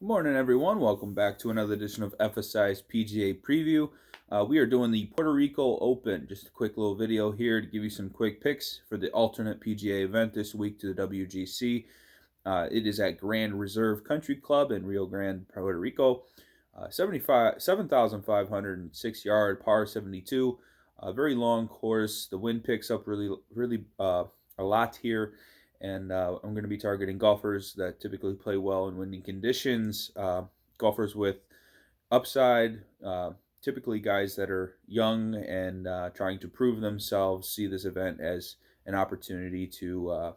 Good morning, everyone. Welcome back to another edition of FSI's PGA Preview. We are doing the Puerto Rico Open. Just a quick little video here to give you some quick picks for the alternate PGA event this week to the WGC. It is at Grand Reserve Country Club in Rio Grande, Puerto Rico. 7,506 yard, par 72. Very long course. The wind picks up really a lot here. And I'm going to be targeting golfers that typically play well in windy conditions, golfers with upside, typically guys that are young and trying to prove themselves. See this event as an opportunity to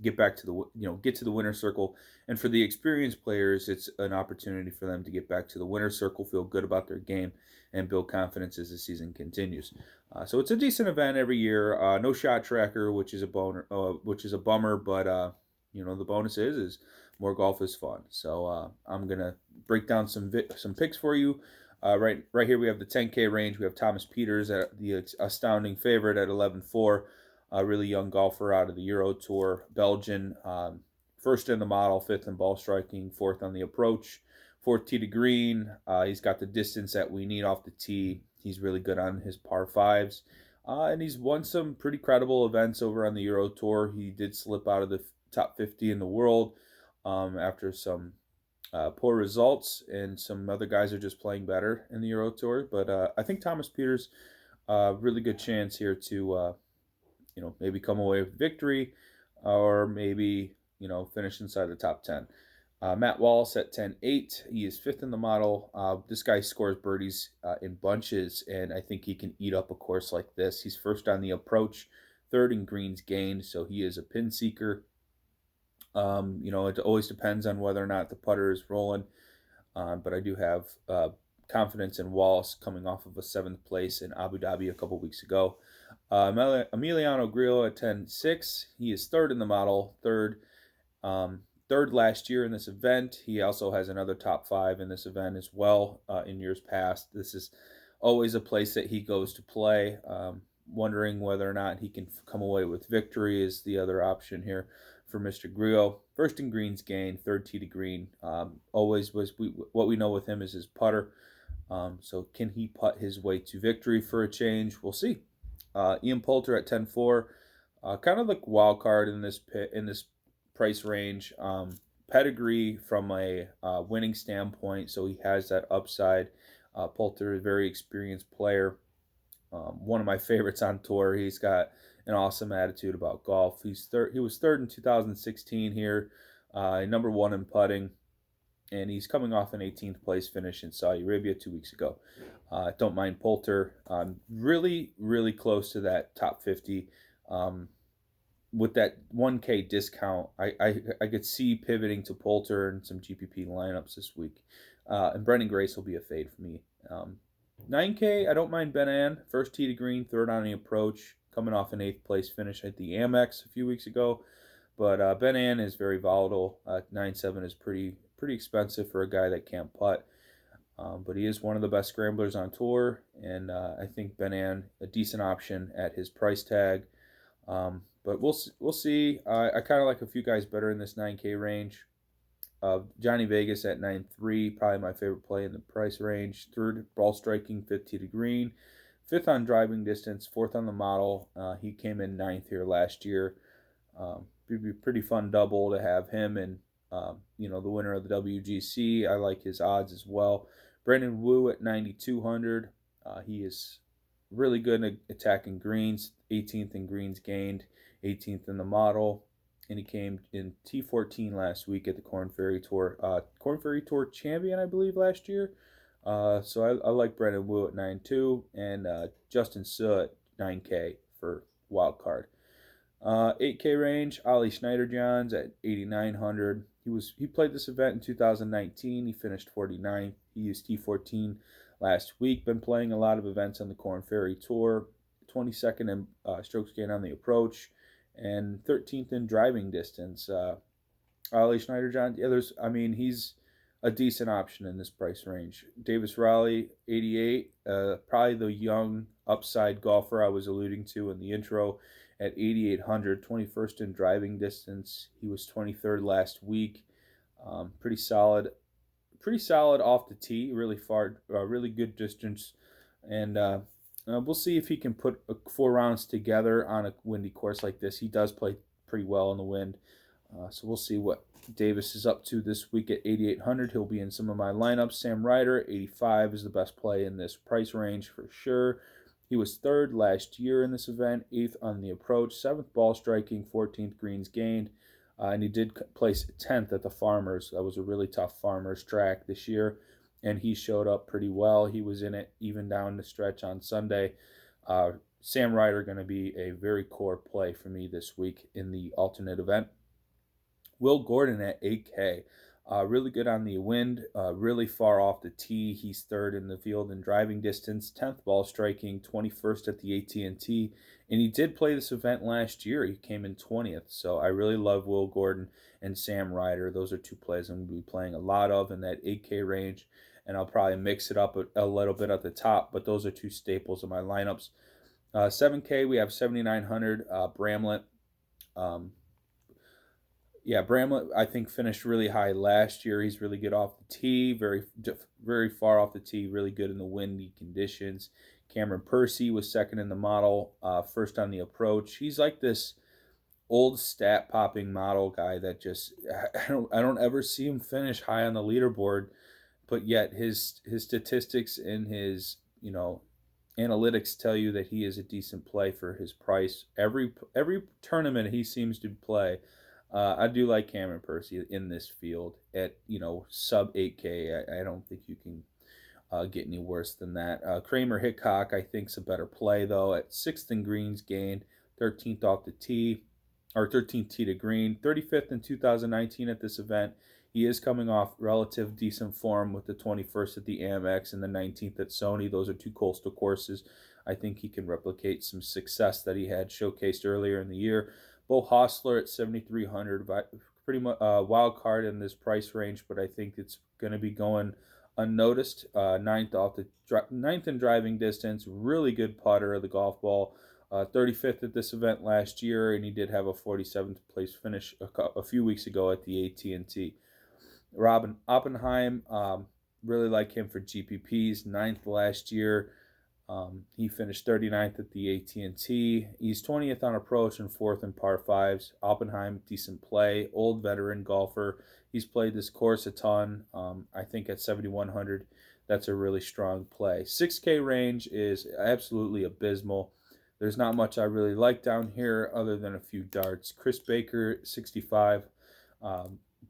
get back to get to the winner's circle. And for the experienced players, it's an opportunity for them to get back to the winner's circle, feel good about their game, and build confidence as the season continues. So it's a decent event every year. No shot tracker, which is a bummer, but the bonus is more golf is fun. So I'm gonna break down some picks for you. Right here we have the 10K range. We have Thomas Pieters at the astounding favorite at 11.4. A really young golfer out of the Euro Tour, Belgian. First in the model, fifth in ball striking, fourth on the approach, fourth tee to green. He's got the distance that we need off the tee. He's really good on his par fives. And he's won some pretty credible events over on the Euro Tour. He did slip out of the top 50 in the world after some poor results, and some other guys are just playing better in the Euro Tour. But I think Thomas Pieters, really good chance here to maybe come away with victory, or maybe, finish inside the top 10. Matt Wallace at 10.8. He is fifth in the model. This guy scores birdies in bunches, and I think he can eat up a course like this. He's first on the approach, third in greens gained, so he is a pin seeker. It always depends on whether or not the putter is rolling, but I do have confidence in Wallace coming off of a seventh place in Abu Dhabi a couple weeks ago. Emiliano Grillo at 10.6. He is third in the model, third last year in this event. He also has another top five in this event as well in years past. This is always a place that he goes to play. Wondering whether or not he can come away with victory is the other option here for Mr. Grillo. First in greens gained, third tee to green. What we know with him is his putter. So can he putt his way to victory for a change? We'll see. Ian Poulter at 10.4, kind of like wild card in this price range. Pedigree from a winning standpoint, so he has that upside. Poulter is a very experienced player. One of my favorites on tour. He's got an awesome attitude about golf. He was third in 2016 here, number one in putting, and he's coming off an 18th place finish in Saudi Arabia 2 weeks ago. Don't mind Poulter. Really, really close to that top 50. With that 1K discount, I could see pivoting to Poulter and some GPP lineups this week. And Brendan Grace will be a fade for me. 9K, I don't mind Ben, first tee to green, third on the approach, coming off an 8th place finish at the Amex a few weeks ago. But Ben is very volatile. 9.7 is pretty expensive for a guy that can't putt. But he is one of the best scramblers on tour, and I think Ben a decent option at his price tag. But we'll see. I kind of like a few guys better in this 9K range. Johnny Vegas at 9.3, probably my favorite play in the price range. Third ball striking, 5th tee to green. Fifth on driving distance, fourth on the model. He came in ninth here last year. It'd be a pretty fun double to have him and the winner of the WGC. I like his odds as well. Branden Wu at 9,200. He is really good at attacking greens. 18th in greens gained, 18th in the model, and he came in T14 last week at the Corn Ferry Tour. Corn Ferry Tour champion, I believe, last year. So I like Branden Wu at 9.2 and Justin Suh at 9K for wild card. 8K range, Ollie Schneider-Johns at 8,900. He played this event in 2019. He finished 49th. He used T14 last week. Been playing a lot of events on the Corn Ferry Tour. 22nd in strokes gained on the approach, and 13th in driving distance. Ollie Schneider-John, he's a decent option in this price range. Davis Riley, 88, probably the young upside golfer I was alluding to in the intro at 8,800, 21st in driving distance. He was 23rd last week. Pretty solid pretty solid off the tee, really far, really good distance, and we'll see if he can put 4 rounds together on a windy course like this. He does play pretty well in the wind, so we'll see what Davis is up to this week at 8,800. He'll be in some of my lineups. Sam Ryder, 85, is the best play in this price range for sure. He was 3rd last year in this event, 8th on the approach, 7th ball striking, 14th greens gained, and he did place 10th at the Farmers. That was a really tough Farmers track this year, and he showed up pretty well. He was in it even down the stretch on Sunday. Sam Ryder going to be a very core play for me this week in the alternate event. Will Gordon at 8K. Really good on the wind, really far off the tee. He's 3rd in the field in driving distance, 10th ball striking, 21st at the AT&T, and he did play this event last year. He came in 20th, so I really love Will Gordon and Sam Ryder. Those are 2 plays I'm going to be playing a lot of in that 8K range, and I'll probably mix it up a little bit at the top, but those are 2 staples of my lineups. 7K, we have 7,900, Bramlett. Bramlett, I think, finished really high last year. He's really good off the tee, very far off the tee, really good in the windy conditions. Cameron Percy was 2nd in the model, 1st on the approach. He's like this old stat-popping model guy that just, I don't ever see him finish high on the leaderboard, but yet his statistics and his, analytics tell you that he is a decent play for his price. Every tournament he seems to play. I do like Cameron Percy in this field at, sub 8K. I don't think you can get any worse than that. Kramer Hickok, I think, is a better play, though, at 6th in greens gained, 13th off the tee, or 13th tee to green, 35th in 2019 at this event. He is coming off relative decent form with the 21st at the Amex and the 19th at Sony. Those are 2 coastal courses. I think he can replicate some success that he had showcased earlier in the year. Bo Hostler at 7,300, pretty much wild card in this price range, but I think it's going to be going unnoticed. 9th in driving distance, really good putter of the golf ball. 35th at this event last year, and he did have a 47th place finish a few weeks ago at the AT&T. Robin Oppenheim, really like him for GPPs. 9th last year. He finished 39th at the AT&T. He's 20th on approach and 4th in par 5s. Oppenheim, decent play. Old veteran golfer. He's played this course a ton. I think at 7,100, that's a really strong play. 6K range is absolutely abysmal. There's not much I really like down here other than a few darts. Chris Baker, 65.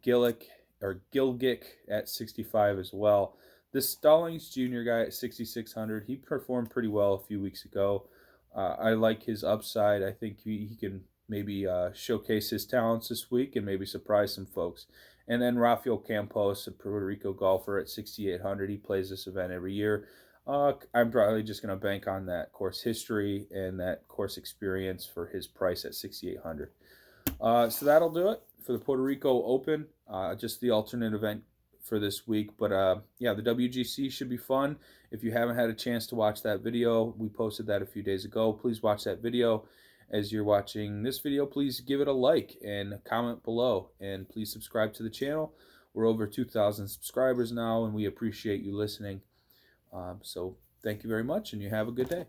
Gilgick at 65 as well. This Stallings Jr. guy at 6,600, he performed pretty well a few weeks ago. I like his upside. I think he can maybe showcase his talents this week and maybe surprise some folks. And then Rafael Campos, a Puerto Rico golfer at 6,800. He plays this event every year. I'm probably just going to bank on that course history and that course experience for his price at 6,800. So that'll do it for the Puerto Rico Open, just the alternate event for this week. But the WGC should be fun. If you haven't had a chance to watch that video, we posted that a few days ago. Please watch that video. As you're watching this video, please give it a like and comment below, and please subscribe to the channel. We're over 2,000 subscribers now, and we appreciate you listening. So thank you very much, and you have a good day.